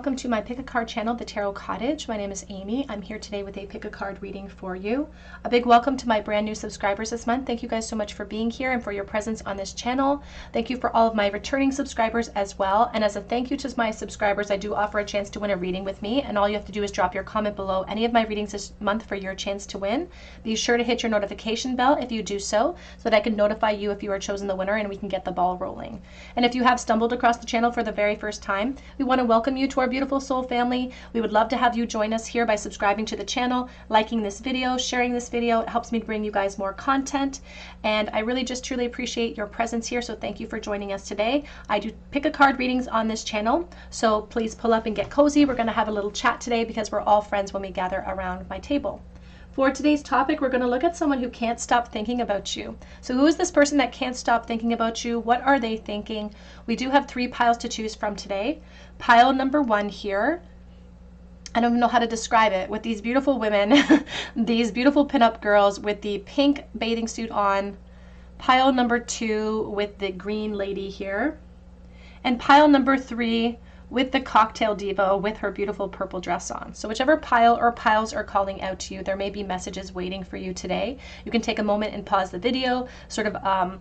welcome to my Pick a Card channel, the Tarot Cottage. My name is Amy. I'm here today with a Pick a Card reading for you. A big welcome to my brand new subscribers this month. Thank you guys so much for being here and for your presence on this channel. Thank you for all of my returning subscribers as well. And as a thank you to my subscribers, I do offer a chance to win a reading with me. And all you have to do is drop your comment below any of my readings this month for your chance to win. Be sure to hit your notification bell if you do so that I can notify you if you are chosen the winner and we can get the ball rolling. And if you have stumbled across the channel for the very first time, we want to welcome you to our beautiful soul family. We would love to have you join us here by subscribing to the channel, liking this video, sharing this video. It helps me bring you guys more content. And I really just truly appreciate your presence here. So thank you for joining us today. I do pick a card readings on this channel. So please pull up and get cozy. We're going to have a little chat today because we're all friends when we gather around my table. For today's topic, we're going to look at someone who can't stop thinking about you. So who is this person that can't stop thinking about you? What are they thinking? We do have 3 piles to choose from today. Pile number 1 here, I don't even know how to describe it, with these beautiful women, these beautiful pinup girls with the pink bathing suit on. Pile number 2 with the green lady here. And pile number 3 with the cocktail diva with her beautiful purple dress on. So whichever pile or piles are calling out to you, there may be messages waiting for you today. You can take a moment and pause the video, sort of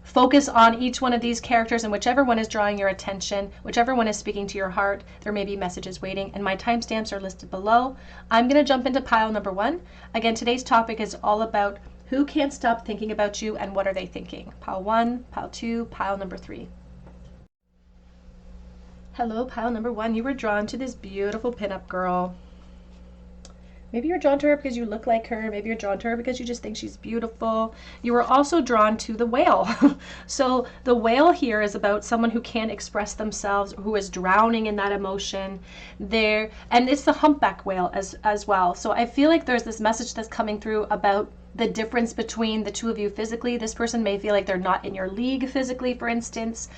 focus on each one of these characters, and whichever one is drawing your attention, whichever one is speaking to your heart, there may be messages waiting, and my timestamps are listed below. I'm going to jump into pile number 1. Again, today's topic is all about who can't stop thinking about you and what are they thinking. Pile 1, pile 2, pile number 3. Hello, pile number 1. You were drawn to this beautiful pinup girl. Maybe you're drawn to her because you look like her. Maybe you're drawn to her because you just think she's beautiful. You were also drawn to the whale. So the whale here is about someone who can't express themselves, who is drowning in that emotion. And it's the humpback whale as well. So I feel like there's this message that's coming through about the difference between the two of you physically. This person may feel like they're not in your league physically, for instance.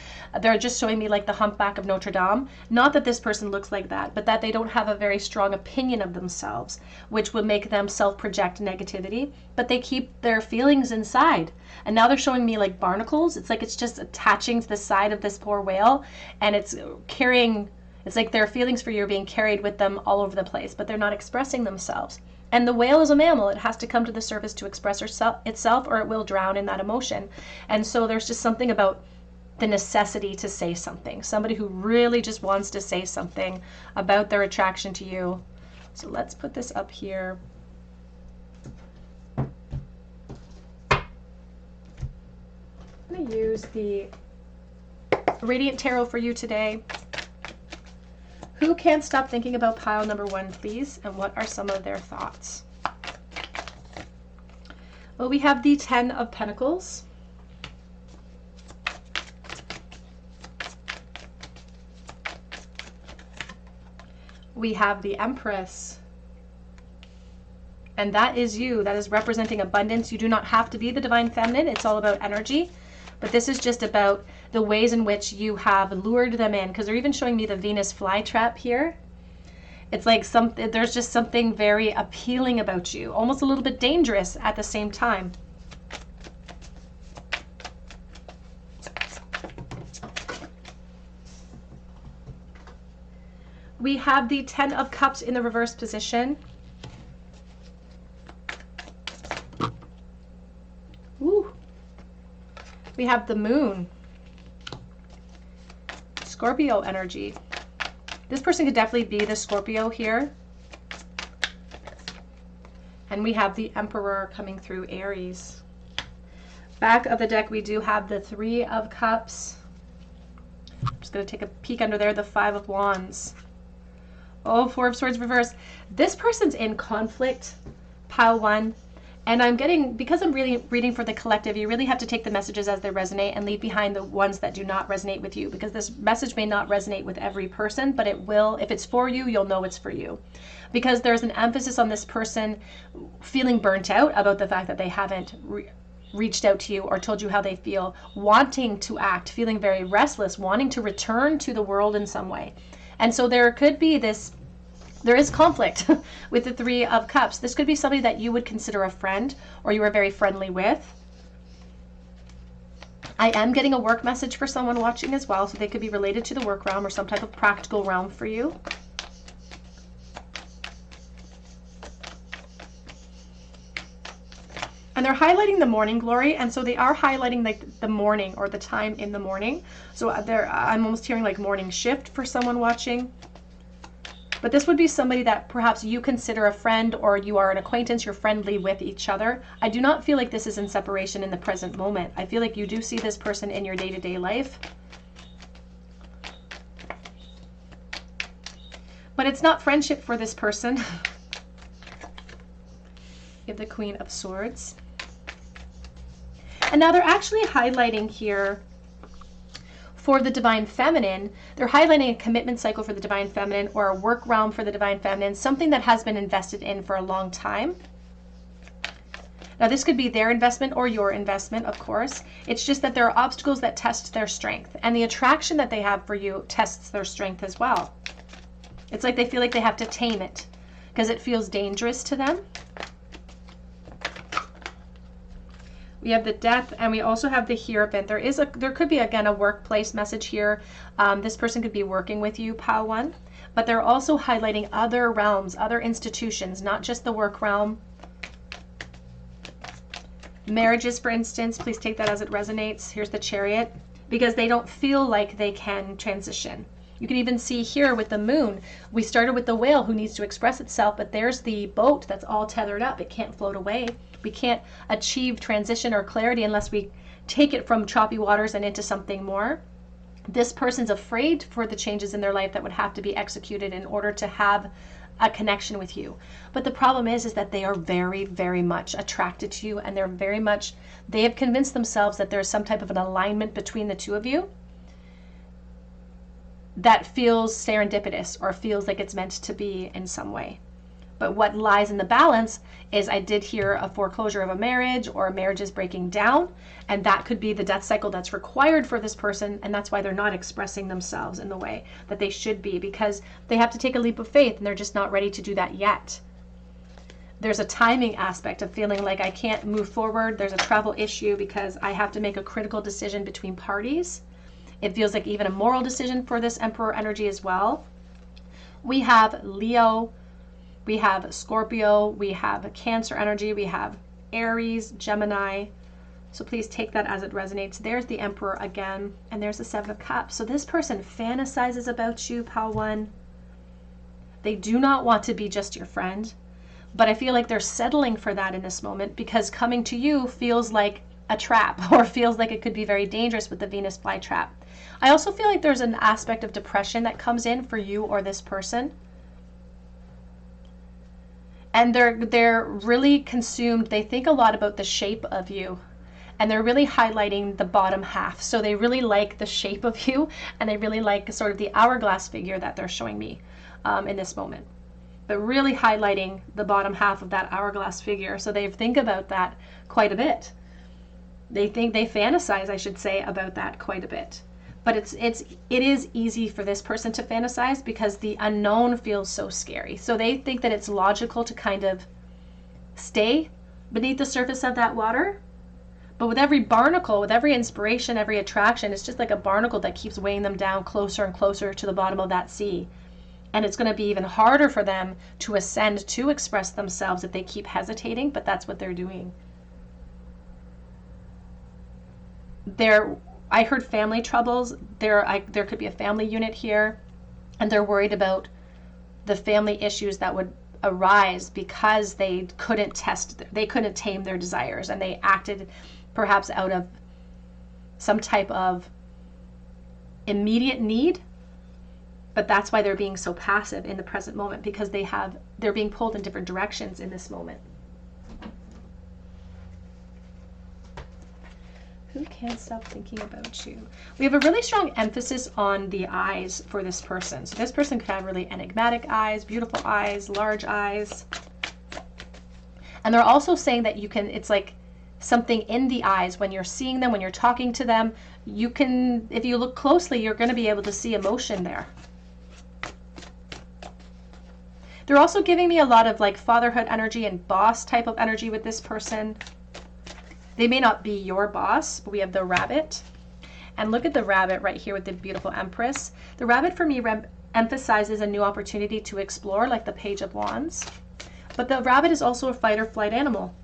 They're just showing me like the humpback of Notre Dame. Not that this person looks like that, but that they don't have a very strong opinion of themselves, which would make them self-project negativity, but they keep their feelings inside. And now they're showing me like barnacles. It's like it's just attaching to the side of this poor whale, and it's carrying, it's like their feelings for you are being carried with them all over the place, but they're not expressing themselves. And the whale is a mammal. It has to come to the surface to express itself, or it will drown in that emotion. And so there's just something about the necessity to say something. Somebody who really just wants to say something about their attraction to you. So let's put this up here. I'm going to use the Radiant Tarot for you today. Who can't stop thinking about pile number 1, please? And what are some of their thoughts? Well, we have the 10 of Pentacles. We have the Empress. And that is you. That is representing abundance. You do not have to be the Divine Feminine. It's all about energy. But this is just about the ways in which you have lured them in, because they're even showing me the Venus flytrap here. It's like there's just something very appealing about you, almost a little bit dangerous at the same time. We have the 10 of Cups in the reverse position. Ooh. We have the Moon. Scorpio energy. This person could definitely be the Scorpio here. And we have the Emperor coming through, Aries. Back of the deck, we do have the 3 of Cups. I'm just going to take a peek under there, the 5 of Wands. Oh, 4 of Swords reverse. This person's in conflict, pile 1. And I'm getting, because I'm really reading for the collective, you really have to take the messages as they resonate and leave behind the ones that do not resonate with you, because this message may not resonate with every person, but it will. If it's for you, you'll know it's for you. Because there's an emphasis on this person feeling burnt out about the fact that they haven't reached out to you or told you how they feel, wanting to act, feeling very restless, wanting to return to the world in some way. And so there could be this, there is conflict with the 3 of Cups. This could be somebody that you would consider a friend or you are very friendly with. I am getting a work message for someone watching as well, so they could be related to the work realm or some type of practical realm for you. And they're highlighting the morning glory, and so they are highlighting like the morning or the time in the morning. So I'm almost hearing like morning shift for someone watching. But this would be somebody that perhaps you consider a friend, or you are an acquaintance, you're friendly with each other. I do not feel like this is in separation in the present moment. I feel like you do see this person in your day-to-day life. But it's not friendship for this person. You have the Queen of Swords. And now they're actually highlighting here for the Divine Feminine. They're highlighting a commitment cycle for the Divine Feminine, or a work realm for the Divine Feminine, something that has been invested in for a long time. Now this could be their investment or your investment, of course. It's just that there are obstacles that test their strength, and the attraction that they have for you tests their strength as well. It's like they feel like they have to tame it because it feels dangerous to them. We have the Death, and we also have the Hierophant. There could be, again, a workplace message here. This person could be working with you, Pile 1. But they're also highlighting other realms, other institutions, not just the work realm. Marriages, for instance, please take that as it resonates. Here's the Chariot, because they don't feel like they can transition. You can even see here with the Moon, we started with the whale who needs to express itself, but there's the boat that's all tethered up. It can't float away. We can't achieve transition or clarity unless we take it from choppy waters and into something more. This person's afraid for the changes in their life that would have to be executed in order to have a connection with you. But the problem is that they are very, very much attracted to you, and they have convinced themselves that there's some type of an alignment between the two of you that feels serendipitous or feels like it's meant to be in some way. But what lies in the balance is, I did hear a foreclosure of a marriage, or a marriage is breaking down, and that could be the death cycle that's required for this person, and that's why they're not expressing themselves in the way that they should be, because they have to take a leap of faith, and they're just not ready to do that yet. There's a timing aspect of feeling like I can't move forward. There's a travel issue because I have to make a critical decision between parties. It feels like even a moral decision for this Emperor energy as well. We have Leo, we have Scorpio, we have Cancer energy, we have Aries, Gemini. So please take that as it resonates. There's the Emperor again, and there's the Seven of Cups. So this person fantasizes about you, Pile 1. They do not want to be just your friend, but I feel like they're settling for that in this moment, because coming to you feels like a trap, or feels like it could be very dangerous with the Venus flytrap. I also feel like there's an aspect of depression that comes in for you or this person. And they're really consumed. They think a lot about the shape of you, and they're really highlighting the bottom half. So they really like the shape of you, and they really like sort of the hourglass figure that they're showing me in this moment. But really highlighting the bottom half of that hourglass figure. So they think about that quite a bit. They fantasize, I should say, about that quite a bit. But it is easy for this person to fantasize because the unknown feels so scary. So they think that it's logical to kind of stay beneath the surface of that water. But with every barnacle, with every inspiration, every attraction, it's just like a barnacle that keeps weighing them down closer and closer to the bottom of that sea. And it's going to be even harder for them to ascend, to express themselves if they keep hesitating, but that's what they're doing. I heard family troubles. There could be a family unit here, and they're worried about the family issues that would arise because they couldn't tame their desires, and they acted perhaps out of some type of immediate need. But that's why they're being so passive in the present moment, because they're being pulled in different directions in this moment. Who can't stop thinking about you? We have a really strong emphasis on the eyes for this person. So this person could have really enigmatic eyes, beautiful eyes, large eyes. And they're also saying that it's like something in the eyes when you're seeing them, when you're talking to them. If you look closely, you're going to be able to see emotion there. They're also giving me a lot of like fatherhood energy and boss type of energy with this person. They may not be your boss, but we have the Rabbit. And look at the Rabbit right here with the beautiful Empress. The Rabbit for me emphasizes a new opportunity to explore, like the Page of Wands. But the Rabbit is also a fight or flight animal.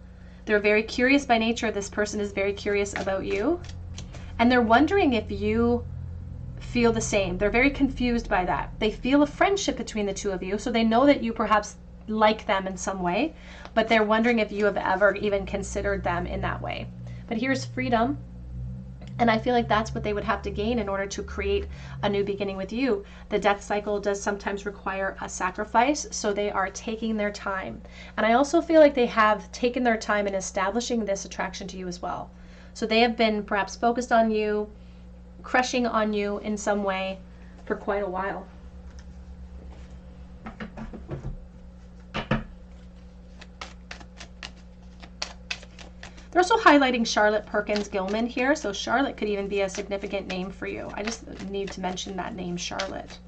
They're very curious by nature. This person is very curious about you. And they're wondering if you feel the same. They're very confused by that. They feel a friendship between the two of you, so they know that you perhaps like them in some way, but they're wondering if you have ever even considered them in that way. But here's freedom, and I feel like that's what they would have to gain in order to create a new beginning with you. The death cycle does sometimes require a sacrifice, so they are taking their time. And I also feel like they have taken their time in establishing this attraction to you as well. So they have been perhaps focused on you, crushing on you in some way for quite a while. They're also highlighting Charlotte Perkins Gilman here, so Charlotte could even be a significant name for you. I just need to mention that name, Charlotte.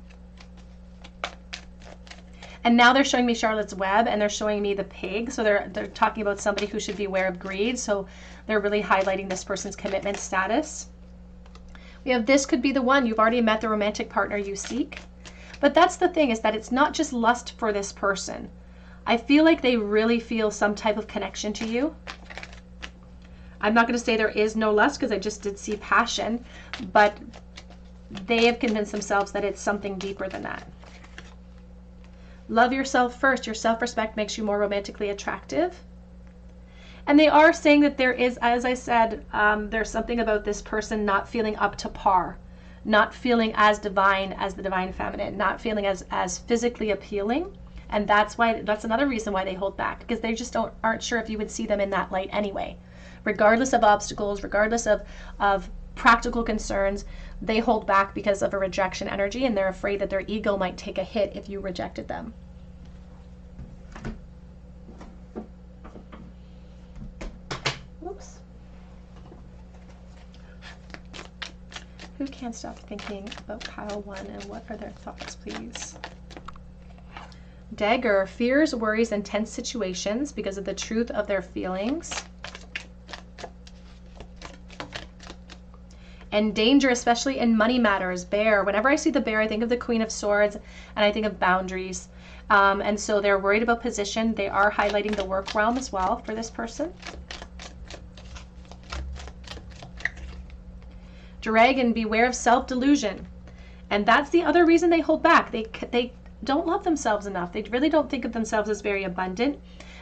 And now they're showing me Charlotte's Web, and they're showing me the pig. So they're talking about somebody who should be aware of greed. So they're really highlighting this person's commitment status. We have this could be the one. You've already met the romantic partner you seek. But that's the thing, is that it's not just lust for this person. I feel like they really feel some type of connection to you. I'm not going to say there is no lust, because I just did see passion, but they have convinced themselves that it's something deeper than that. Love yourself first. Your self-respect makes you more romantically attractive. And they are saying that there is, as I said, there's something about this person not feeling up to par, not feeling as divine as the divine feminine, not feeling as physically appealing. And that's another reason why they hold back, because they just aren't sure if you would see them in that light anyway. Regardless of obstacles, regardless of practical concerns, they hold back because of a rejection energy, and they're afraid that their ego might take a hit if you rejected them. Oops. Who can't stop thinking about pile 1, and what are their thoughts, please? Dagger, fears, worries, and tense situations because of the truth of their feelings. And danger, especially in money matters. Bear. Whenever I see the bear, I think of the Queen of Swords, and I think of boundaries. And so they're worried about position. They are highlighting the work realm as well for this person. Dragon, beware of self-delusion. And that's the other reason they hold back. They don't love themselves enough. They really don't think of themselves as very abundant.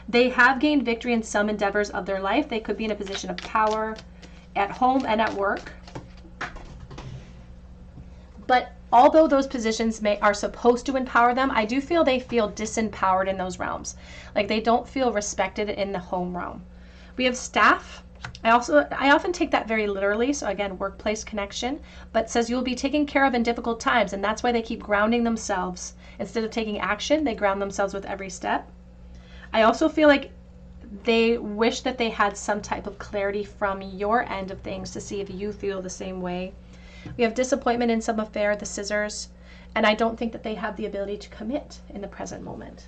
They have gained victory in some endeavors of their life. They could be in a position of power at home and at work. But although those positions are supposed to empower them, I do feel they feel disempowered in those realms. Like they don't feel respected in the home realm. We have staff. I often take that very literally. So again, workplace connection, but says you'll be taken care of in difficult times. And that's why they keep grounding themselves. Instead of taking action, they ground themselves with every step. I also feel like they wish that they had some type of clarity from your end of things to see if you feel the same way. We have disappointment in some affair, the Scissors, and I don't think that they have the ability to commit in the present moment.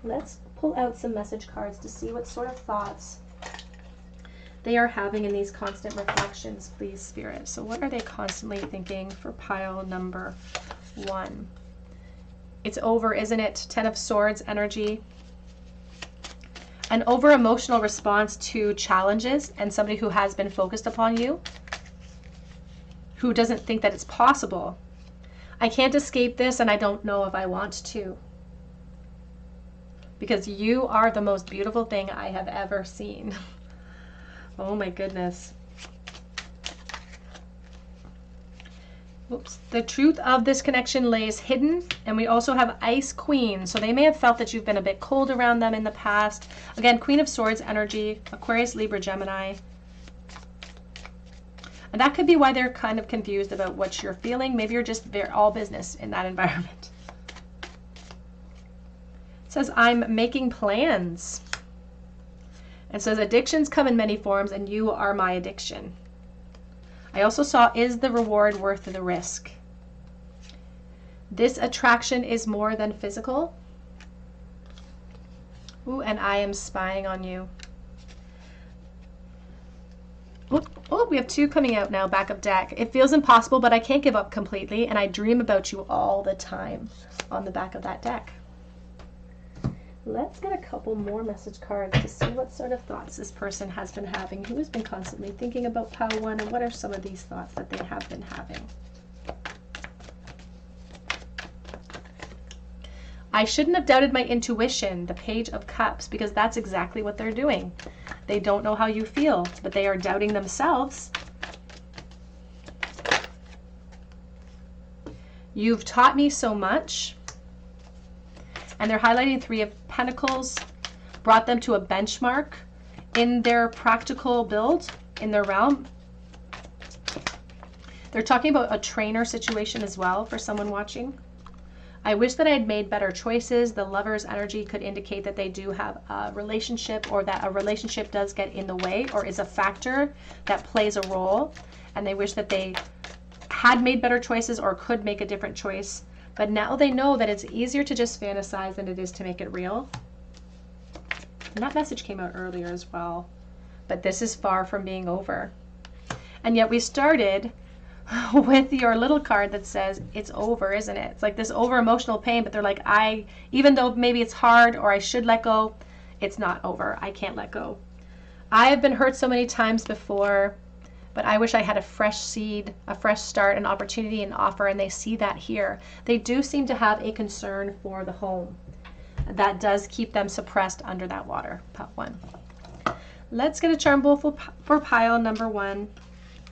Let's pull out some message cards to see what sort of thoughts they are having in these constant reflections, please, Spirit. So what are they constantly thinking for pile number 1? It's over, isn't it? 10 of Swords energy. An over-emotional response to challenges, and somebody who has been focused upon you, who doesn't think that it's possible. I can't escape this, and I don't know if I want to. Because you are the most beautiful thing I have ever seen. Oh my goodness. Oops. The truth of this connection lays hidden, and we also have Ice Queen. So they may have felt that you've been a bit cold around them in the past. Again, Queen of Swords energy, Aquarius, Libra, Gemini. And that could be why they're kind of confused about what you're feeling. Maybe you're just all business in that environment. It says, I'm making plans. It says, addictions come in many forms, and you are my addiction. I also saw, is the reward worth the risk? This attraction is more than physical. Ooh, and I am spying on you. Oh, we have 2 coming out now, back of deck. It feels impossible, but I can't give up completely, and I dream about you all the time on the back of that deck. Let's get a couple more message cards to see what sort of thoughts this person has been having, who has been constantly thinking about pile 1, and what are some of these thoughts that they have been having. I shouldn't have doubted my intuition, the Page of Cups, because that's exactly what they're doing. They don't know how you feel, but they are doubting themselves. You've taught me so much. And they're highlighting 3 of Pentacles, brought them to a benchmark in their practical build, in their realm. They're talking about a trainer situation as well for someone watching. I wish that I had made better choices. The Lover's energy could indicate that they do have a relationship, or that a relationship does get in the way or is a factor that plays a role. And they wish that they had made better choices or could make a different choice. But now they know that it's easier to just fantasize than it is to make it real. And that message came out earlier as well. But this is far from being over. And yet we started with your little card that says it's over, isn't it? It's like this over emotional pain, but they're like, even though maybe it's hard or I should let go, it's not over. I can't let go. I have been hurt so many times before, but I wish I had a fresh seed, a fresh start, an opportunity, an offer, and they see that here. They do seem to have a concern for the home. That does keep them suppressed under that water, pile 1. Let's get a charm bowl for pile number 1.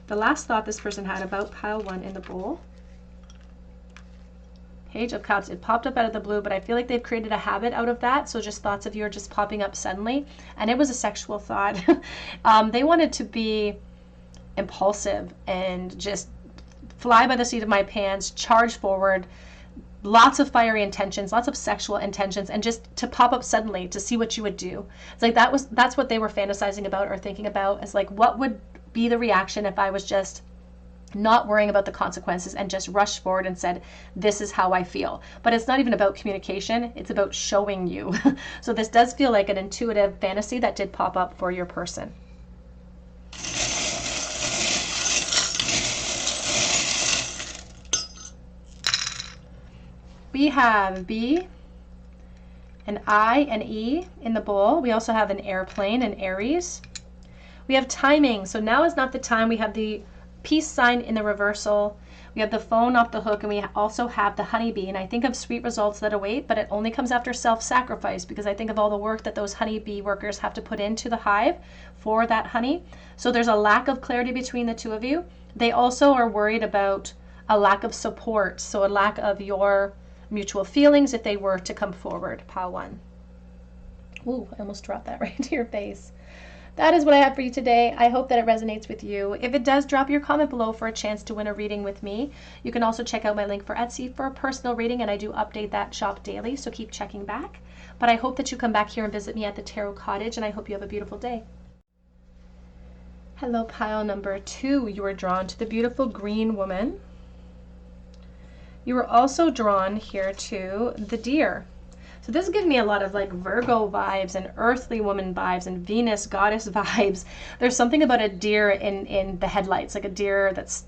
The last thought this person had about pile 1 in the bowl. Page of Cups. It popped up out of the blue, but I feel like they've created a habit out of that. So just thoughts of you are just popping up suddenly. And it was a sexual thought. They wanted to be impulsive and just fly by the seat of my pants, charge forward, lots of fiery intentions, lots of sexual intentions, and just to pop up suddenly to see what you would do. It's like that's what they were fantasizing about or thinking about, is like, what would be the reaction if I was just not worrying about the consequences and just rushed forward and said, this is how I feel. But it's not even about communication, it's about showing you. So this does feel like an intuitive fantasy that did pop up for your person. We have B, an I, an E in the bowl. We also have an airplane, an Aries. We have timing. So now is not the time. We have the peace sign in the reversal. We have the phone off the hook, and we also have the honeybee. And I think of sweet results that await, but it only comes after self-sacrifice, because I think of all the work that those honeybee workers have to put into the hive for that honey. So there's a lack of clarity between the two of you. They also are worried about a lack of support. So a lack of your mutual feelings if they were to come forward, pile 1. Ooh, I almost dropped that right into your face. That is what I have for you today. I hope that it resonates with you. If it does, drop your comment below for a chance to win a reading with me. You can also check out my link for Etsy for a personal reading, and I do update that shop daily, so keep checking back. But I hope that you come back here and visit me at the Tarot Cottage, and I hope you have a beautiful day. Hello, pile number 2. You are drawn to the beautiful green woman. You were also drawn here to the deer. So this gives me a lot of like Virgo vibes and earthly woman vibes and Venus goddess vibes. There's something about a deer in the headlights, like a deer that's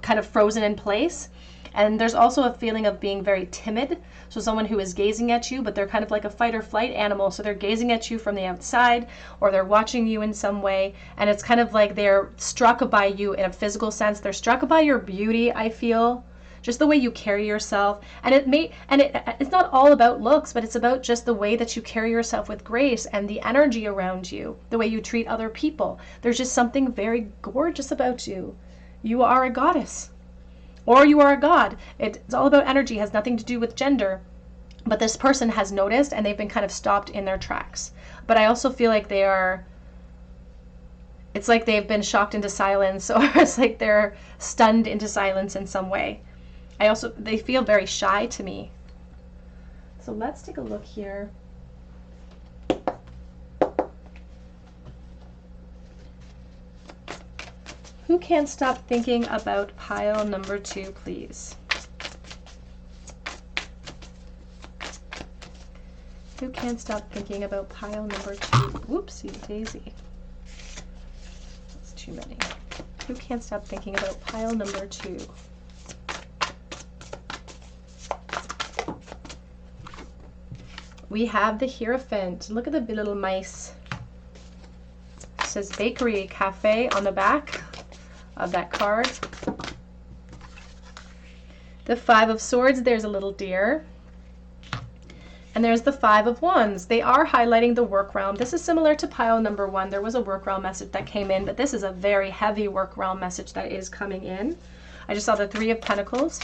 kind of frozen in place. And there's also a feeling of being very timid. So someone who is gazing at you, but they're kind of like a fight or flight animal. So they're gazing at you from the outside, or they're watching you in some way. And it's kind of like they're struck by you in a physical sense. They're struck by your beauty, I feel. Just the way you carry yourself. And it's not all about looks, but it's about just the way that you carry yourself with grace and the energy around you, the way you treat other people. There's just something very gorgeous about you. You are a goddess, or you are a god. It's all about energy, has nothing to do with gender. But this person has noticed, and they've been kind of stopped in their tracks. But I also feel like it's like they've been shocked into silence, or it's like they're stunned into silence in some way. They feel very shy to me. So let's take a look here. Who can't stop thinking about pile number 2, please? Who can't stop thinking about pile number 2? Whoopsie daisy. That's too many. Who can't stop thinking about pile number 2? We have the Hierophant. Look at the little mice. It says Bakery Cafe on the back of that card. The Five of Swords, there's a little deer. And there's the Five of Wands. They are highlighting the work realm. This is similar to pile number 1. There was a work realm message that came in, but this is a very heavy work realm message that is coming in. I just saw the Three of Pentacles.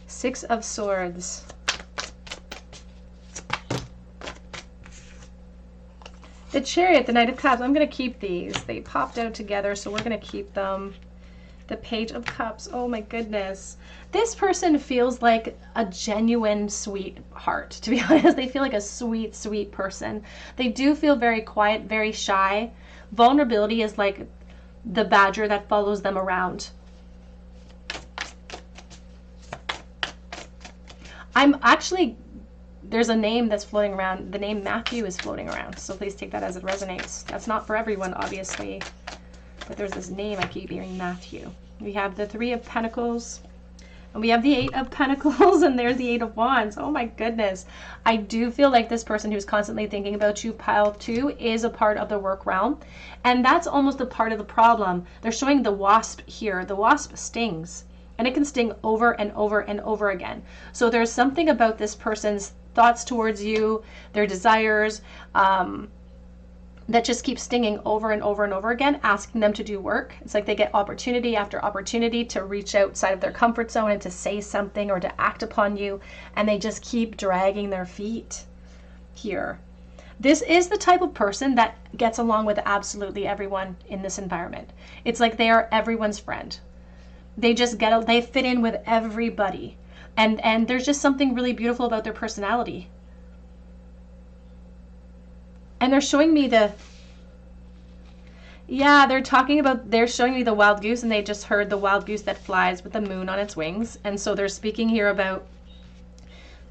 Six of Swords. The Chariot, the Knight of Cups. I'm going to keep these. They popped out together, so we're going to keep them. The Page of Cups. Oh my goodness. This person feels like a genuine sweetheart, to be honest. They feel like a sweet, sweet person. They do feel very quiet, very shy. Vulnerability is like the badger that follows them around. I'm actually, there's a name that's floating around. The name Matthew is floating around, so please take that as it resonates. That's not for everyone, obviously, but there's this name I keep hearing, Matthew. We have the Three of Pentacles, and we have the Eight of Pentacles, and there's the Eight of Wands. Oh my goodness. I do feel like this person who's constantly thinking about you, pile 2, is a part of the work realm, and that's almost a part of the problem. They're showing the wasp here. The wasp stings. And it can sting over and over and over again. So there's something about this person's thoughts towards you, their desires, that just keeps stinging over and over and over again, asking them to do work. It's like they get opportunity after opportunity to reach outside of their comfort zone and to say something or to act upon you, and they just keep dragging their feet here. This is the type of person that gets along with absolutely everyone in this environment. It's like they are everyone's friend. They just they fit in with everybody. And there's just something really beautiful about their personality. And they're showing me they're showing me the wild goose, and they just heard the wild goose that flies with the moon on its wings. And so they're speaking here about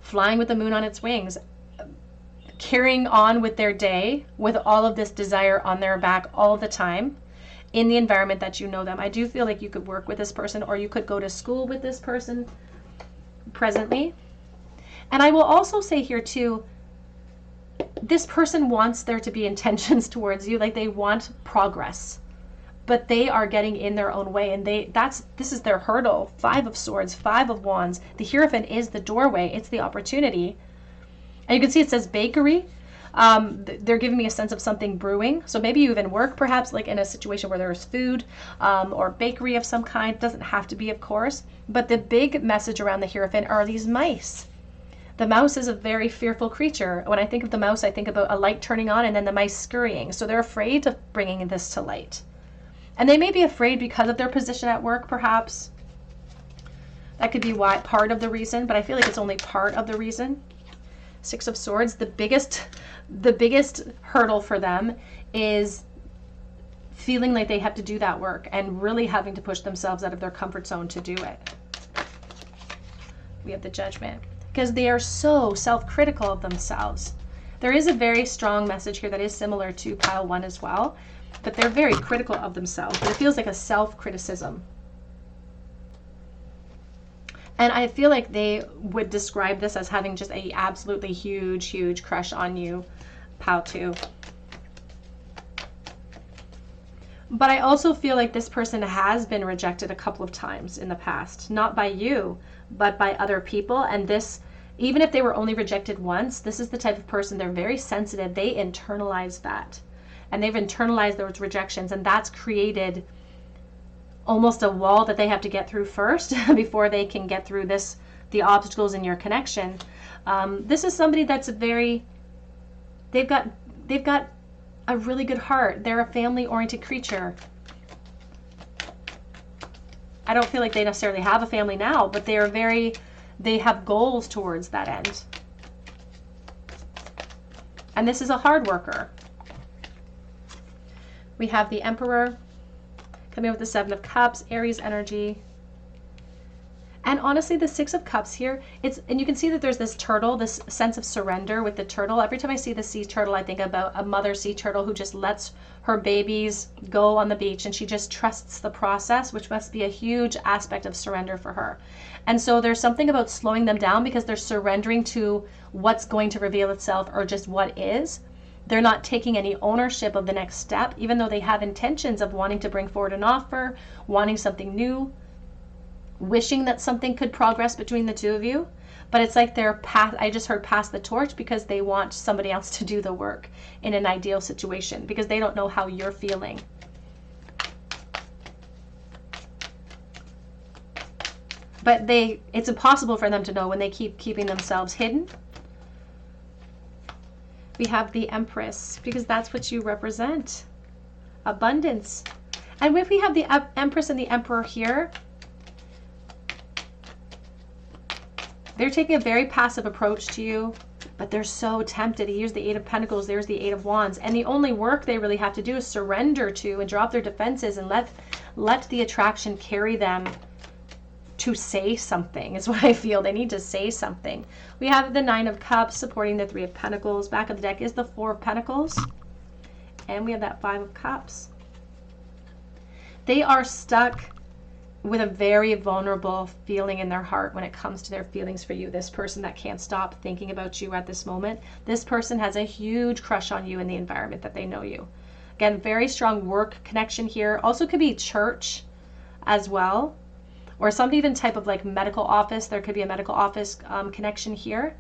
flying with the moon on its wings, carrying on with their day with all of this desire on their back all the time. In the environment that you know them. I do feel like you could work with this person, or you could go to school with this person presently. And I will also say here too, this person wants there to be intentions towards you, like they want progress, but they are getting in their own way, and this is their hurdle. Five of Swords, Five of Wands. The Hierophant is the doorway. It's the opportunity. And you can see it says bakery. They're giving me a sense of something brewing. So maybe you even work perhaps like in a situation where there's food or bakery of some kind. It doesn't have to be, of course. But the big message around the Hierophant are these mice. The mouse is a very fearful creature. When I think of the mouse, I think about a light turning on and then the mice scurrying. So they're afraid of bringing this to light. And they may be afraid because of their position at work, perhaps. That could be part of the reason, but I feel like it's only part of the reason. Six of Swords, the biggest hurdle for them is feeling like they have to do that work and really having to push themselves out of their comfort zone to do it. We have the Judgment, because they are so self-critical of themselves. There is a very strong message here that is similar to pile 1 as well, but they're very critical of themselves. But it feels like a self-criticism. And I feel like they would describe this as having just a absolutely huge, huge crush on you, pile 2. But I also feel like this person has been rejected a couple of times in the past. Not by you, but by other people. And this, even if they were only rejected once, this is the type of person, they're very sensitive. They internalize that. And they've internalized those rejections. And that's created almost a wall that they have to get through first before they can get through the obstacles in your connection. This is somebody that's they've got a really good heart. They're a family-oriented creature. I don't feel like they necessarily have a family now, but they have goals towards that end. And this is a hard worker. We have the Emperor coming up with the Seven of Cups, Aries energy. And honestly, the Six of Cups here, and you can see that there's this turtle, this sense of surrender with the turtle. Every time I see the sea turtle, I think about a mother sea turtle who just lets her babies go on the beach, and she just trusts the process, which must be a huge aspect of surrender for her. And so there's something about slowing them down because they're surrendering to what's going to reveal itself or just what is. They're not taking any ownership of the next step, even though they have intentions of wanting to bring forward an offer, wanting something new, wishing that something could progress between the two of you. But it's like they're I just heard pass the torch because they want somebody else to do the work in an ideal situation because they don't know how you're feeling. But it's impossible for them to know when they keep keeping themselves hidden. We have the Empress because that's what you represent. Abundance. And if we have the Empress and the Emperor here, they're taking a very passive approach to you, but they're so tempted. Here's the Eight of Pentacles, there's the Eight of Wands. And the only work they really have to do is surrender to and drop their defenses and let the attraction carry them to say something, is what I feel. They need to say something. We have the Nine of Cups supporting the Three of Pentacles. Back of the deck is the Four of Pentacles. And we have that Five of Cups. They are stuck with a very vulnerable feeling in their heart when it comes to their feelings for you. This person that can't stop thinking about you at this moment. This person has a huge crush on you in the environment that they know you. Again, very strong work connection here. Also could be church as well. Or some even type of like medical office. There could be a medical office connection here.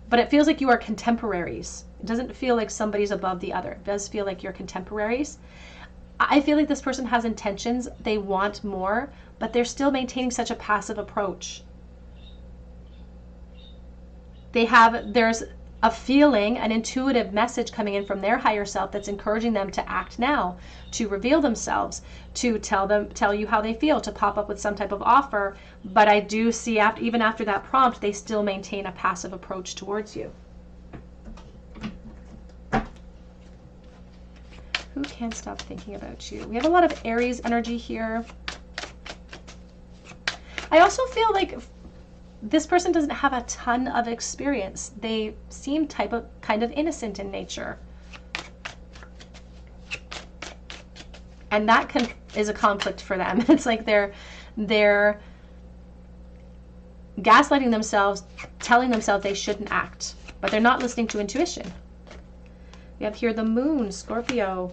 But it feels like you are contemporaries. It doesn't feel like somebody's above the other. It does feel like you're contemporaries. I feel like this person has intentions. They want more, but they're still maintaining such a passive approach. There's a feeling, an intuitive message coming in from their higher self that's encouraging them to act now, to reveal themselves, to tell you how they feel, to pop up with some type of offer. But I do see even after that prompt, they still maintain a passive approach towards you. Who can't stop thinking about you? We have a lot of Aries energy here. I also feel like this person doesn't have a ton of experience. They seem kind of innocent in nature. And that is a conflict for them. It's like they're gaslighting themselves, telling themselves they shouldn't act, but they're not listening to intuition. We have here the Moon, Scorpio.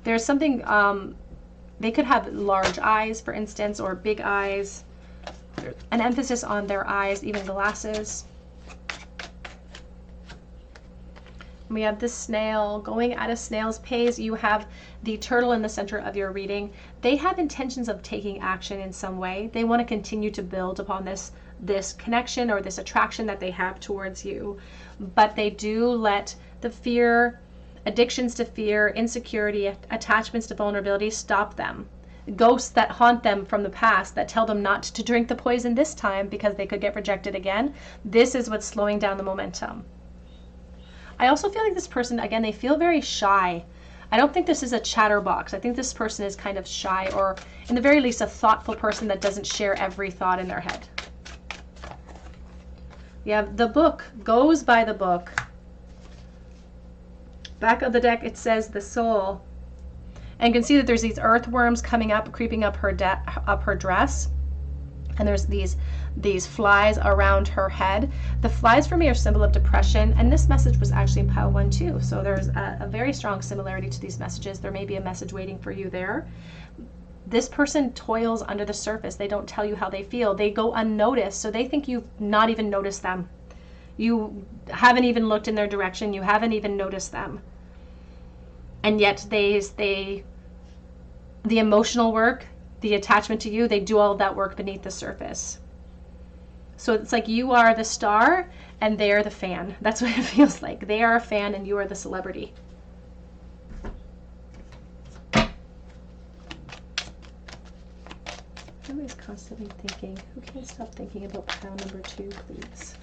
There's something, they could have large eyes, for instance, or big eyes. An emphasis on their eyes, even glasses. We have the snail going at a snail's pace. You have the turtle in the center of your reading. They have intentions of taking action in some way. They want to continue to build upon this connection or this attraction that they have towards you. But they do let the fear, addictions to fear, insecurity, attachments to vulnerability stop them. Ghosts that haunt them from the past that tell them not to drink the poison this time because they could get rejected again. This is what's slowing down the momentum. I also feel like this person, again, they feel very shy. I don't think this is a chatterbox. I think this person is kind of shy, or in the very least a thoughtful person that doesn't share every thought in their head. We have the Book, goes by the book. Back of the deck, it says the Soul. And you can see that there's these earthworms coming up, creeping up her dress. And there's these flies around her head. The flies for me are a symbol of depression. And this message was actually in pile 1 too. So there's a very strong similarity to these messages. There may be a message waiting for you there. This person toils under the surface. They don't tell you how they feel. They go unnoticed. So they think you've not even noticed them. You haven't even looked in their direction. You haven't even noticed them. And yet the emotional work, the attachment to you, they do all of that work beneath the surface. So it's like you are the star and they're the fan. That's what it feels like. They are a fan and you are the celebrity. Who is constantly thinking? Who can't stop thinking about pile number 2, please?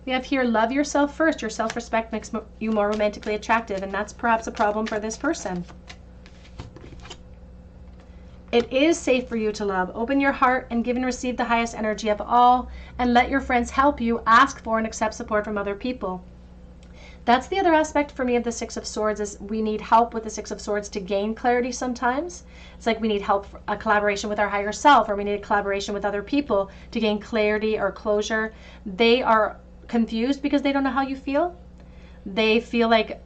We have here, love yourself first. Your self-respect makes you more romantically attractive, and that's perhaps a problem for this person. It is safe for you to love. Open your heart and give and receive the highest energy of all, and let your friends help you. Ask for and accept support from other people. That's the other aspect for me of the Six of Swords, is we need help with the Six of Swords to gain clarity sometimes. It's like we need help, a collaboration with our higher self, or we need a collaboration with other people to gain clarity or closure. They are confused because they don't know how you feel. They feel like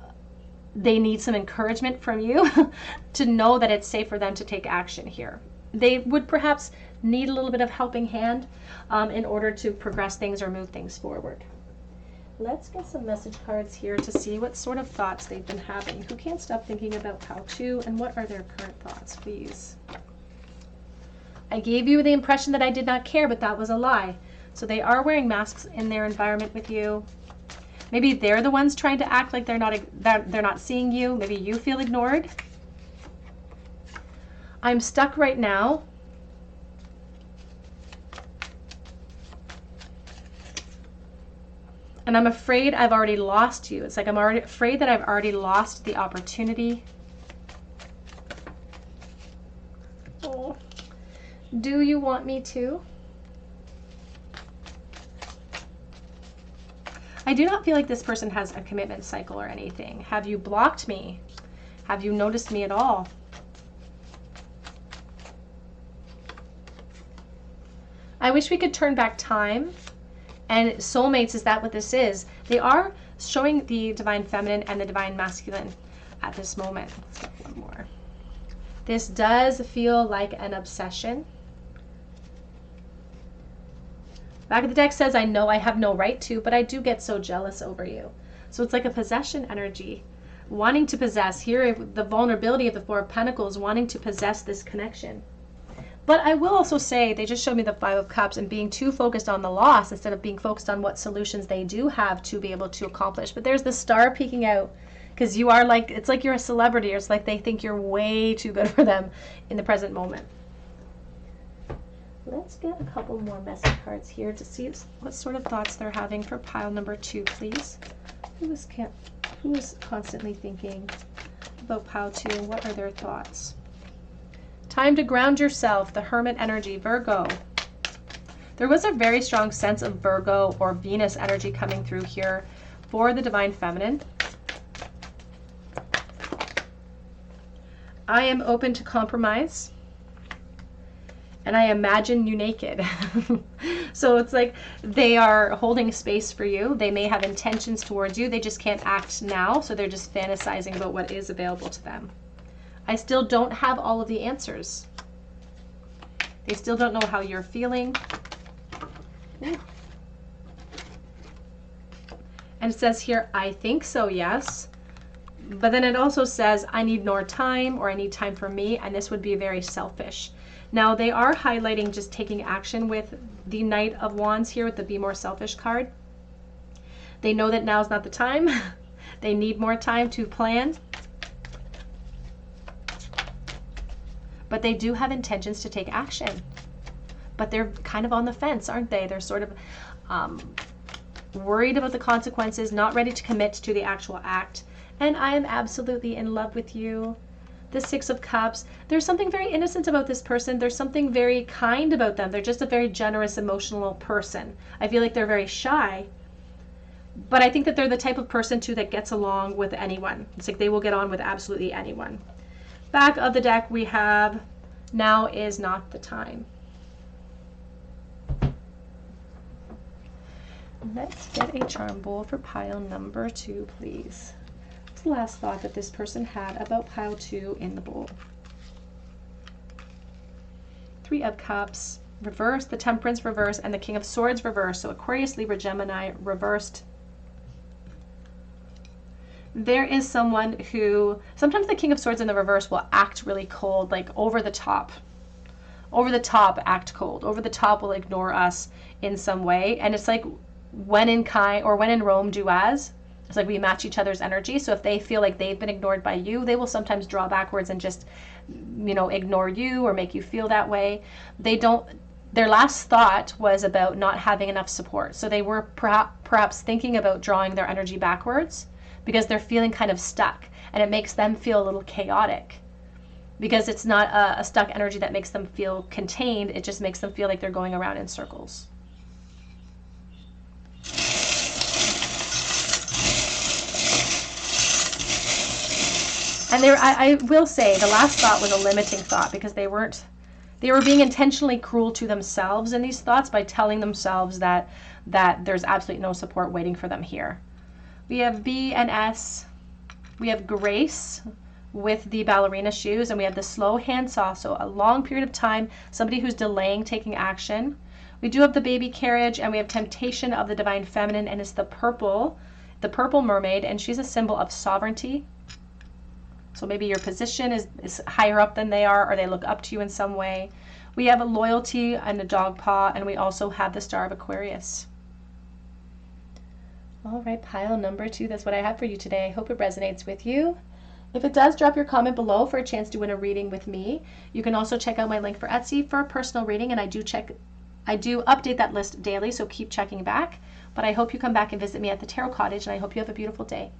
they need some encouragement from you to know that it's safe for them to take action here. They would perhaps need a little bit of helping hand in order to progress things or move things forward. Let's get some message cards here to see what sort of thoughts they've been having. Who can't stop thinking about Pile 2, and what are their current thoughts, please? I gave you the impression that I did not care, but that was a lie. So they are wearing masks in their environment with you. Maybe they're the ones trying to act like they're not seeing you. Maybe you feel ignored. I'm stuck right now. And I'm afraid I've already lost you. It's like I'm already afraid that I've already lost the opportunity. Oh. Do you want me to? I do not feel like this person has a commitment cycle or anything. Have you blocked me? Have you noticed me at all? I wish we could turn back time. And soulmates, is that what this is? They are showing the divine feminine and the divine masculine at this moment. Let's get one more. This does feel like an obsession. Back of the deck says, I know I have no right to, but I do get so jealous over you. So it's like a possession energy, wanting to possess. Here, the vulnerability of the Four of Pentacles, wanting to possess this connection. But I will also say, they just showed me the Five of Cups and being too focused on the loss instead of being focused on what solutions they do have to be able to accomplish. But there's the star peeking out, because you are like, it's like you're a celebrity, or it's like they think you're way too good for them in the present moment. Let's get a couple more message cards here to see what sort of thoughts they're having for pile number 2, please. Who is constantly thinking about pile 2, and what are their thoughts? Time to ground yourself, the Hermit energy, Virgo. There was a very strong sense of Virgo or Venus energy coming through here for the divine feminine. I am open to compromise, and I imagine you naked. So it's like they are holding space for you. They may have intentions towards you. They just can't act now, so they're just fantasizing about what is available to them. I still don't have all of the answers. They still don't know how you're feeling. Ooh. And it says here, I think so, yes. But then it also says, I need more time, or I need time for me, and this would be very selfish. Now, they are highlighting just taking action with the Knight of Wands here with the Be More Selfish card. They know that now's not the time. They need more time to plan. But they do have intentions to take action. But they're kind of on the fence, aren't they? They're sort of worried about the consequences, not ready to commit to the actual act. And I am absolutely in love with you. The Six of Cups. There's something very innocent about this person. There's something very kind about them. They're just a very generous, emotional person. I feel like they're very shy. But I think that they're the type of person, too, that gets along with anyone. It's like they will get on with absolutely anyone. Back of the deck, we have, now is not the time. Let's get a charm bowl for pile number 2, please. What's the last thought that this person had about pile 2 in the bowl? Three of Cups, reversed, the Temperance reversed, and the King of Swords reversed. So Aquarius, Libra, Gemini reversed. There is someone who, sometimes the King of Swords in the reverse will act really cold, like over the top. Over the top, act cold. Over the top will ignore us in some way. And it's like when in kind, or when in Rome, do as. It's like we match each other's energy. So if they feel like they've been ignored by you, they will sometimes draw backwards and just, you know, ignore you or make you feel that way. They don't, their last thought was about not having enough support. So they were perhaps thinking about drawing their energy backwards, because they're feeling kind of stuck, and it makes them feel a little chaotic. because it's not a stuck energy that makes them feel contained. It just makes them feel like they're going around in circles. And I will say the last thought was a limiting thought, because they were being intentionally cruel to themselves in these thoughts by telling themselves that there's absolutely no support waiting for them here. We have B and S. We have Grace with the ballerina shoes, and we have the slow handsaw, so a long period of time, somebody who's delaying taking action. We do have the baby carriage, and we have temptation of the divine feminine, and it's the purple mermaid, and she's a symbol of sovereignty. So maybe your position is higher up than they are, or they look up to you in some way. We have a loyalty and a dog paw, and we also have the Star of Aquarius. All right, pile number 2, that's what I have for you today. I hope it resonates with you. If it does, drop your comment below for a chance to win a reading with me. You can also check out my link for Etsy for a personal reading, and I do update that list daily, so keep checking back. But I hope you come back and visit me at the Tarot Cottage, and I hope you have a beautiful day.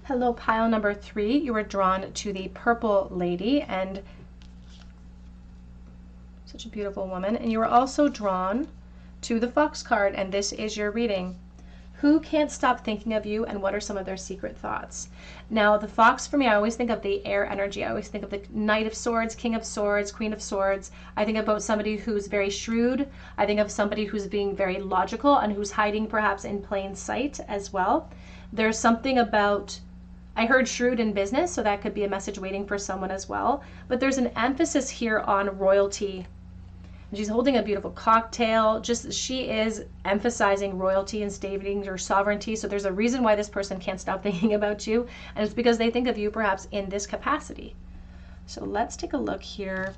Hello, pile number 3. You were drawn to the purple lady, and such a beautiful woman. And you were also drawn to the fox card, and this is your reading. Who can't stop thinking of you, and what are some of their secret thoughts? Now, the fox, for me, I always think of the air energy. I always think of the Knight of Swords, King of Swords, Queen of Swords. I think about somebody who's very shrewd. I think of somebody who's being very logical and who's hiding perhaps in plain sight as well. There's something about, I heard shrewd in business, so that could be a message waiting for someone as well. But there's an emphasis here on royalty. She's holding a beautiful cocktail. She is emphasizing royalty and stating your sovereignty. So there's a reason why this person can't stop thinking about you, and it's because they think of you perhaps in this capacity. So let's take a look here.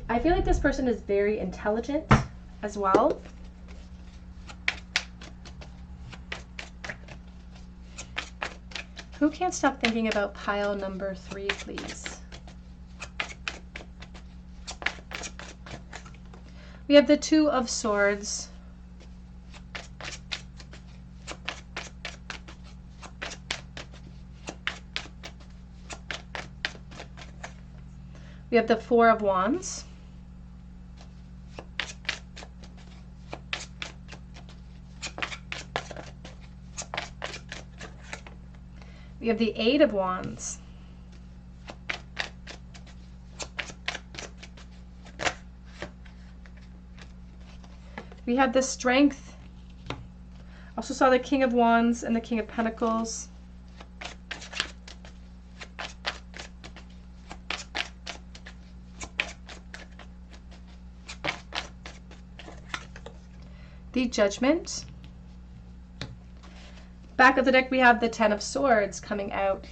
I feel like this person is very intelligent as well. Who can't stop thinking about pile number 3, please? We have the Two of Swords. We have the Four of Wands. We have the Eight of Wands. We have the Strength. Also saw the King of Wands and the King of Pentacles. The Judgment. Back of the deck we have the Ten of Swords coming out.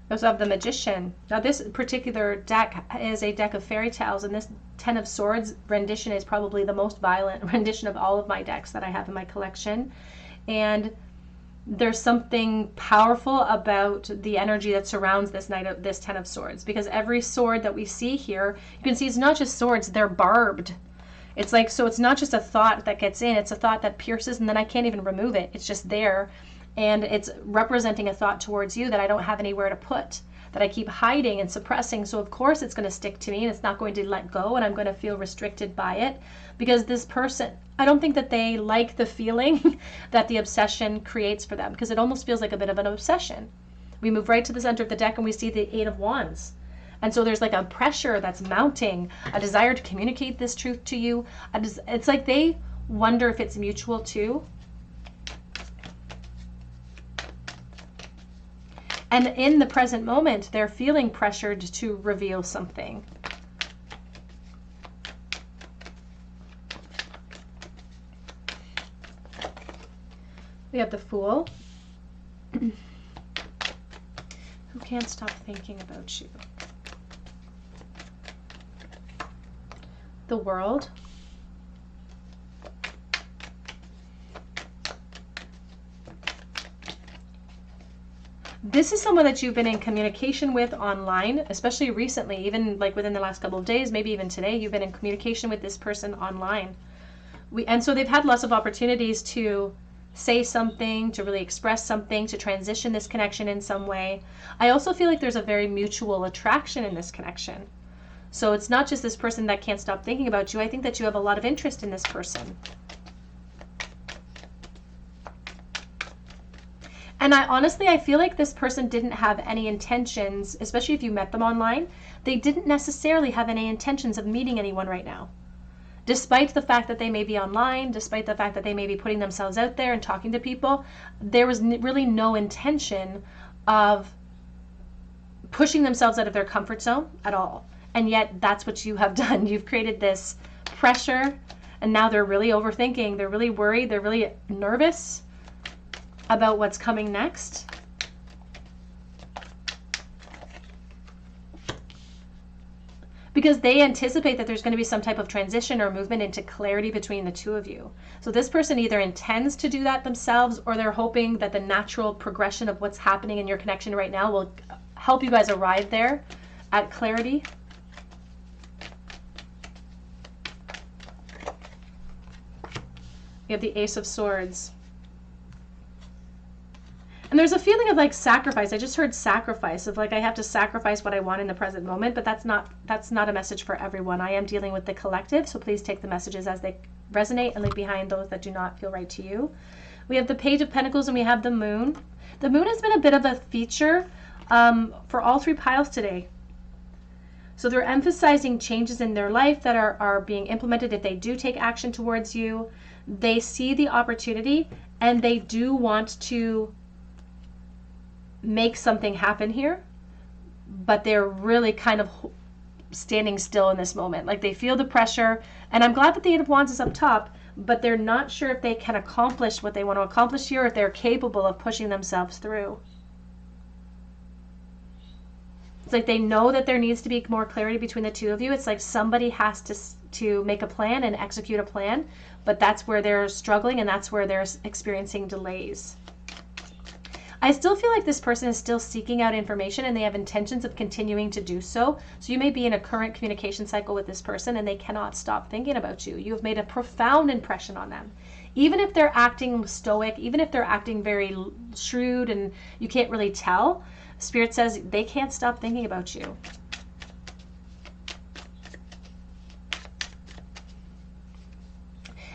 We also have the Magician. Now this particular deck is a deck of fairy tales, and this Ten of Swords rendition is probably the most violent rendition of all of my decks that I have in my collection. And there's something powerful about the energy that surrounds this Ten of Swords, because every sword that we see here, you can see it's not just swords, they're barbed. It's like, so it's not just a thought that gets in, it's a thought that pierces, and then I can't even remove it. It's just there. And it's representing a thought towards you that I don't have anywhere to put, that I keep hiding and suppressing. So of course it's going to stick to me, and it's not going to let go, and I'm going to feel restricted by it, because this person, I don't think that they like the feeling that the obsession creates for them, because it almost feels like a bit of an obsession. We move right to the center of the deck and we see the Eight of Wands. And so there's like a pressure that's mounting, a desire to communicate this truth to you. It's like they wonder if it's mutual too. And in the present moment, they're feeling pressured to reveal something. We have the Fool. Who can't stop thinking about you? The World. This is someone that you've been in communication with online, especially recently, even like within the last couple of days, maybe even today, you've been in communication with this person online. And so they've had lots of opportunities to say something, to really express something, to transition this connection in some way. I also feel like there's a very mutual attraction in this connection. So it's not just this person that can't stop thinking about you. I think that you have a lot of interest in this person. And I feel like this person didn't have any intentions, especially if you met them online, they didn't necessarily have any intentions of meeting anyone right now. Despite the fact that they may be online, despite the fact that they may be putting themselves out there and talking to people, there was really no intention of pushing themselves out of their comfort zone at all. And yet that's what you have done. You've created this pressure, and now they're really overthinking. They're really worried. They're really nervous about what's coming next. Because they anticipate that there's going to be some type of transition or movement into clarity between the two of you. So this person either intends to do that themselves, or they're hoping that the natural progression of what's happening in your connection right now will help you guys arrive there at clarity. You have the Ace of Swords. And there's a feeling of like sacrifice. I just heard sacrifice, of like I have to sacrifice what I want in the present moment, but that's not a message for everyone. I am dealing with the collective, so please take the messages as they resonate and leave behind those that do not feel right to you. We have the Page of Pentacles and we have the Moon. The Moon has been a bit of a feature for all three piles today. So they're emphasizing changes in their life that are being implemented if they do take action towards you. They see the opportunity and they do want to make something happen here, but they're really kind of standing still in this moment. Like they feel the pressure, and I'm glad that the Eight of Wands is up top, but they're not sure if they can accomplish what they want to accomplish here, or if they're capable of pushing themselves through. It's like they know that there needs to be more clarity between the two of you. It's like somebody has to make a plan and execute a plan, but that's where they're struggling, and that's where they're experiencing delays. I still feel like this person is still seeking out information, and they have intentions of continuing to do so. So you may be in a current communication cycle with this person and they cannot stop thinking about you. You have made a profound impression on them. Even if they're acting stoic, even if they're acting very shrewd and you can't really tell, Spirit says they can't stop thinking about you.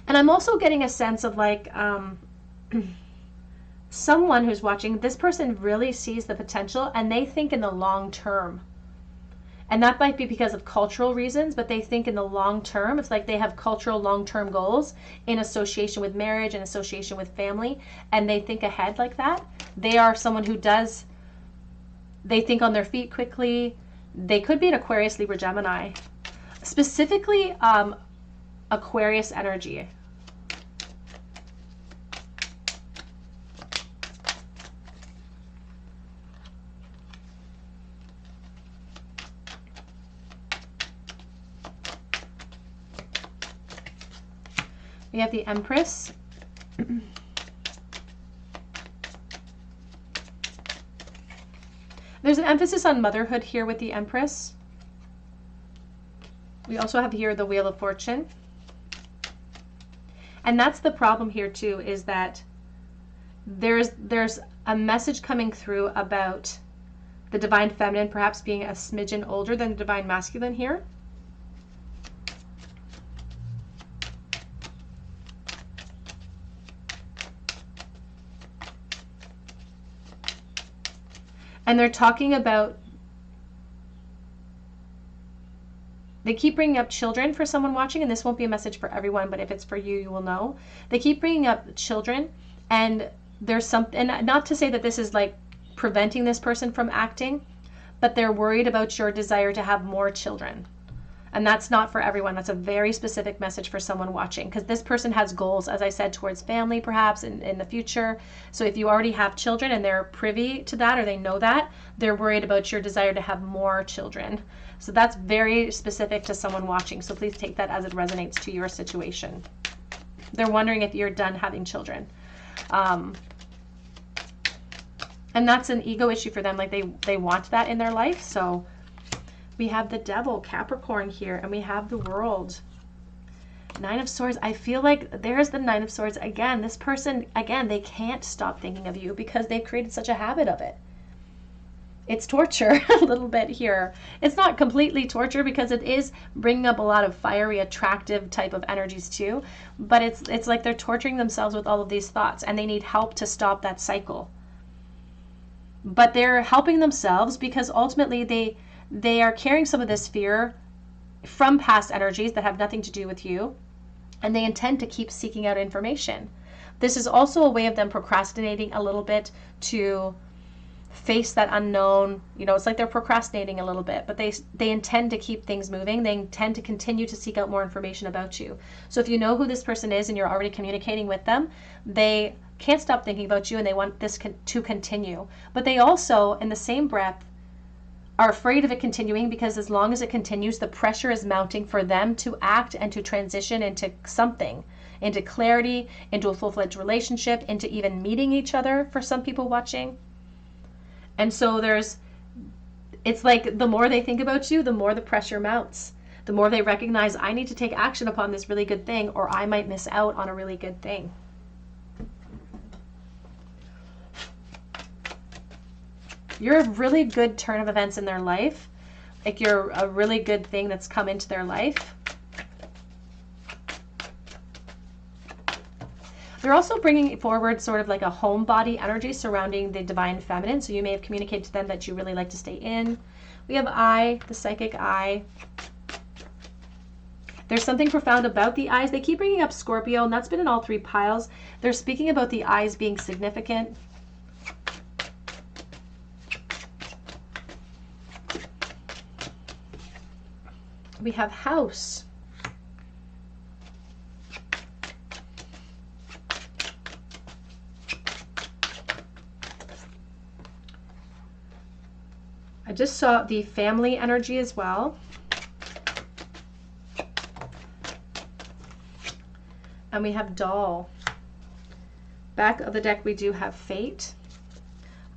And I'm also getting a sense of like, someone who's watching, this person really sees the potential and they think in the long term. And that might be because of cultural reasons, but they think in the long term. It's like they have cultural long-term goals in association with marriage and association with family, and they think ahead like that. They are someone who they think on their feet quickly. They could be an Aquarius, Libra, Gemini. Specifically, Aquarius energy. We have the Empress. There's an emphasis on motherhood here with the Empress. We also have here the Wheel of Fortune. And that's the problem here too, is that there's a message coming through about the Divine Feminine perhaps being a smidgen older than the Divine Masculine here. And they're talking about, they keep bringing up children for someone watching, and this won't be a message for everyone, but if it's for you, you will know. They keep bringing up children, and there's something, and not to say that this is like preventing this person from acting, but they're worried about your desire to have more children. And that's not for everyone. That's a very specific message for someone watching, because this person has goals, as I said, towards family perhaps in the future. So if you already have children and they're privy to that, or they know that, they're worried about your desire to have more children. So that's very specific to someone watching. So please take that as it resonates to your situation. They're wondering if you're done having children. And that's an ego issue for them. Like they want that in their life. So we have the Devil, Capricorn here, and we have the World. Nine of Swords. I feel like there's the Nine of Swords again. This person, again, they can't stop thinking of you because they've created such a habit of it. It's torture a little bit here. It's not completely torture because it is bringing up a lot of fiery, attractive type of energies too. But it's like they're torturing themselves with all of these thoughts and they need help to stop that cycle. But they're helping themselves because ultimately they are carrying some of this fear from past energies that have nothing to do with you. And they intend to keep seeking out information. This is also a way of them procrastinating a little bit to face that unknown. You know, it's like they're procrastinating a little bit, but they intend to keep things moving. They intend to continue to seek out more information about you. So if you know who this person is and you're already communicating with them, they can't stop thinking about you and they want this to continue. But they also, in the same breath, are afraid of it continuing because as long as it continues, the pressure is mounting for them to act and to transition into something, into clarity, into a full-fledged relationship, into even meeting each other for some people watching. And so it's like the more they think about you, the more the pressure mounts. The more they recognize, I need to take action upon this really good thing or I might miss out on a really good thing. You're a really good turn of events in their life. Like you're a really good thing that's come into their life. They're also bringing forward sort of like a homebody energy surrounding the divine feminine. So you may have communicated to them that you really like to stay in. We have eye, the psychic eye. There's something profound about the eyes. They keep bringing up Scorpio, and that's been in all three piles. They're speaking about the eyes being significant. We have house. I just saw the family energy as well. And we have doll. Back of the deck we do have fate.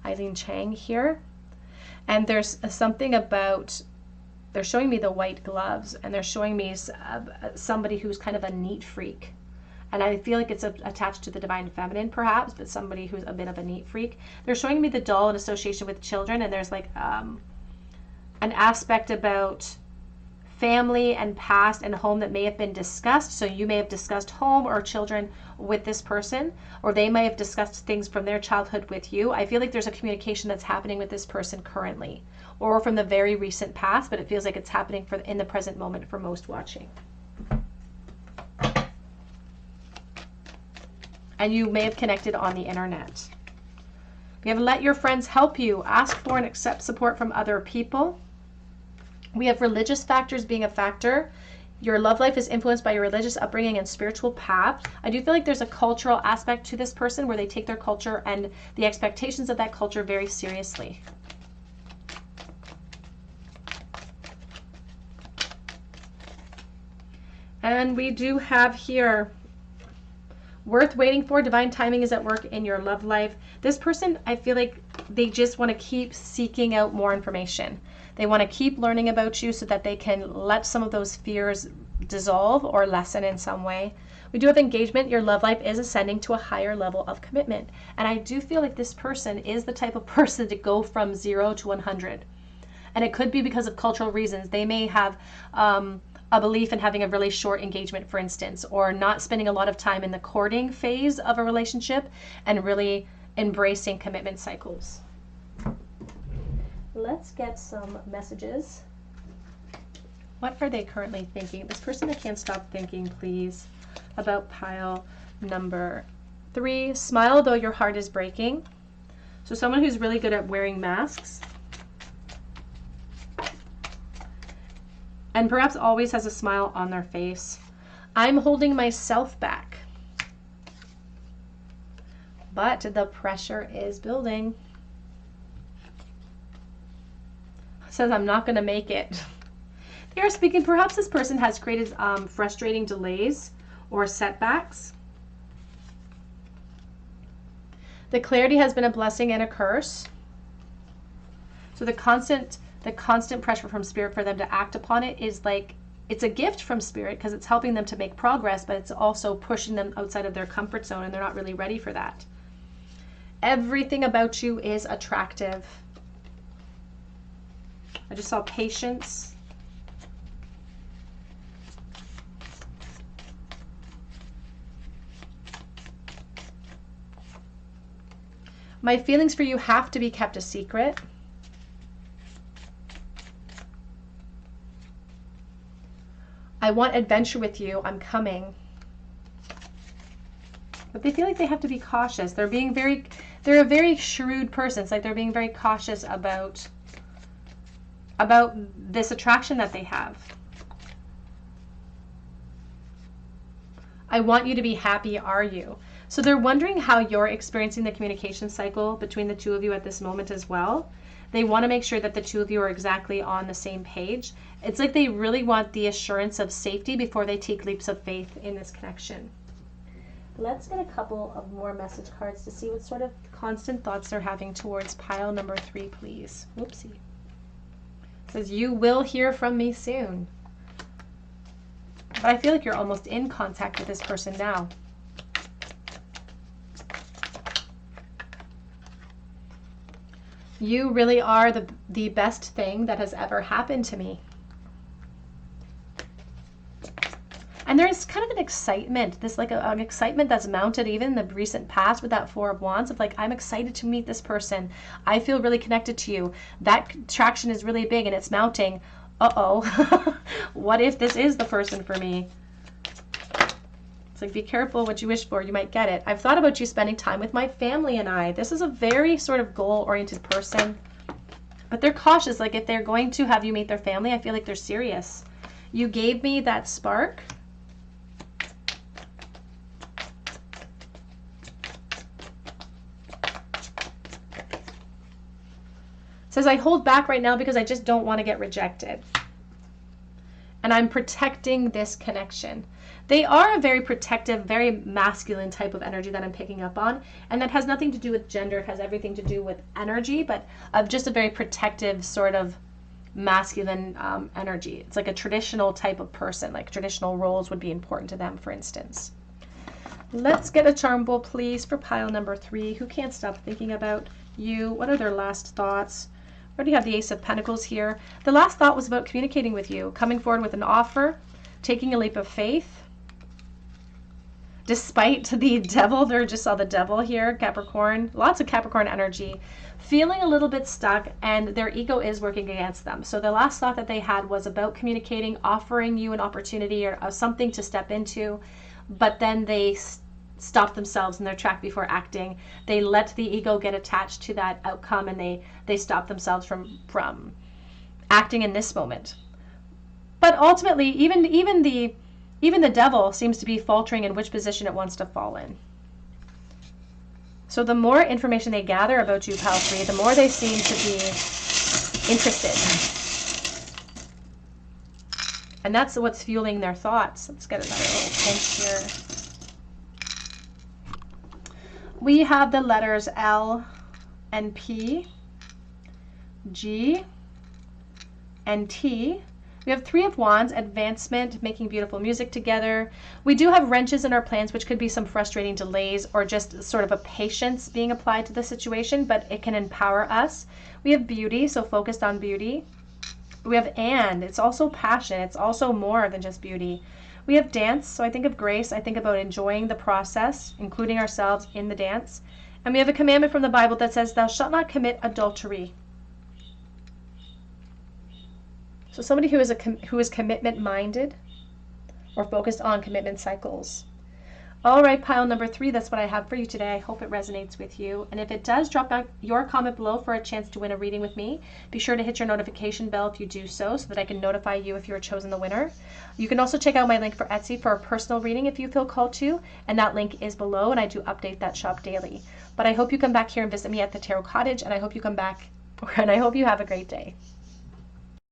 Eileen Chang here. And there's something about, they're showing me the white gloves and they're showing me somebody who's kind of a neat freak. And I feel like it's attached to the divine feminine perhaps, but somebody who's a bit of a neat freak. They're showing me the doll in association with children, and there's like an aspect about family and past and home that may have been discussed. So you may have discussed home or children with this person, or they may have discussed things from their childhood with you. I feel like there's a communication that's happening with this person currently, or from the very recent past, but it feels like it's happening in the present moment for most watching. And you may have connected on the internet. We have let your friends help you. Ask for and accept support from other people. We have religious factors being a factor. Your love life is influenced by your religious upbringing and spiritual path. I do feel like there's a cultural aspect to this person where they take their culture and the expectations of that culture very seriously. And we do have here, worth waiting for. Divine timing is at work in your love life. This person, I feel like they just want to keep seeking out more information. They want to keep learning about you so that they can let some of those fears dissolve or lessen in some way. We do have engagement. Your love life is ascending to a higher level of commitment. And I do feel like this person is the type of person to go from 0 to 100. And it could be because of cultural reasons. They may have a belief in having a really short engagement, for instance, or not spending a lot of time in the courting phase of a relationship and really embracing commitment cycles. Let's get some messages. What are they currently thinking? This person that can't stop thinking, please, about pile number 3. Smile though your heart is breaking. So someone who's really good at wearing masks. And perhaps always has a smile on their face. I'm holding myself back. But the pressure is building. Says I'm not going to make it. They are speaking, perhaps this person has created frustrating delays or setbacks. The clarity has been a blessing and a curse. So the constant pressure from spirit for them to act upon it is like it's a gift from Spirit because it's helping them to make progress, but it's also pushing them outside of their comfort zone, and they're not really ready for that. Everything about you is attractive. I just saw patience. My feelings for you have to be kept a secret. I want adventure with you. I'm coming. But they feel like they have to be cautious. They're a very shrewd person. It's like they're being very cautious about this attraction that they have. I want you to be happy, are you? So they're wondering how you're experiencing the communication cycle between the two of you at this moment as well. They want to make sure that the two of you are exactly on the same page. It's like they really want the assurance of safety before they take leaps of faith in this connection. Let's get a couple of more message cards to see what sort of constant thoughts they're having towards pile number 3, please. Whoopsie. It says, you will hear from me soon. But I feel like you're almost in contact with this person now. You really are the best thing that has ever happened to me. And there's kind of an excitement, this like an excitement that's mounted even in the recent past with that 4 of Wands of like, I'm excited to meet this person. I feel really connected to you. That attraction is really big and it's mounting. Uh-oh. What if this is the person for me? It's like, be careful what you wish for. You might get it. I've thought about you spending time with my family and I. This is a very sort of goal-oriented person. But they're cautious. Like if they're going to have you meet their family, I feel like they're serious. You gave me that spark. It says, I hold back right now because I just don't want to get rejected. And I'm protecting this connection. They are a very protective, very masculine type of energy that I'm picking up on. And that has nothing to do with gender. It has everything to do with energy, but of just a very protective sort of masculine energy. It's like a traditional type of person, like traditional roles would be important to them, for instance. Let's get a charm bowl, please, for pile number 3. Who can't stop thinking about you? What are their last thoughts? We already have the Ace of Pentacles here. The last thought was about communicating with you, coming forward with an offer, taking a leap of faith. Despite the devil, there just saw the devil here, Capricorn, lots of Capricorn energy, feeling a little bit stuck, and their ego is working against them. So the last thought that they had was about communicating, offering you an opportunity or something to step into, but then they stop themselves in their track before acting. They let the ego get attached to that outcome, and they stop themselves from acting in this moment. But ultimately, even the devil seems to be faltering in which position it wants to fall in. So the more information they gather about you, pile 3, the more they seem to be interested. And that's what's fueling their thoughts. Let's get another little pinch here. We have the letters L and P, G, and T. We have 3 of Wands, advancement, making beautiful music together. We do have wrenches in our plans, which could be some frustrating delays or just sort of a patience being applied to the situation, but it can empower us. We have beauty, so focused on beauty. We have and, it's also passion. It's also more than just beauty. We have dance, so I think of grace. I think about enjoying the process, including ourselves in the dance. And we have a commandment from the Bible that says, thou shalt not commit adultery. So somebody who is commitment-minded or focused on commitment cycles. All right, pile number 3, that's what I have for you today. I hope it resonates with you. And if it does, drop down your comment below for a chance to win a reading with me. Be sure to hit your notification bell if you do so that I can notify you if you're chosen the winner. You can also check out my link for Etsy for a personal reading if you feel called to, and that link is below, and I do update that shop daily. But I hope you come back here and visit me at the Tarot Cottage, and I hope you come back, and I hope you have a great day.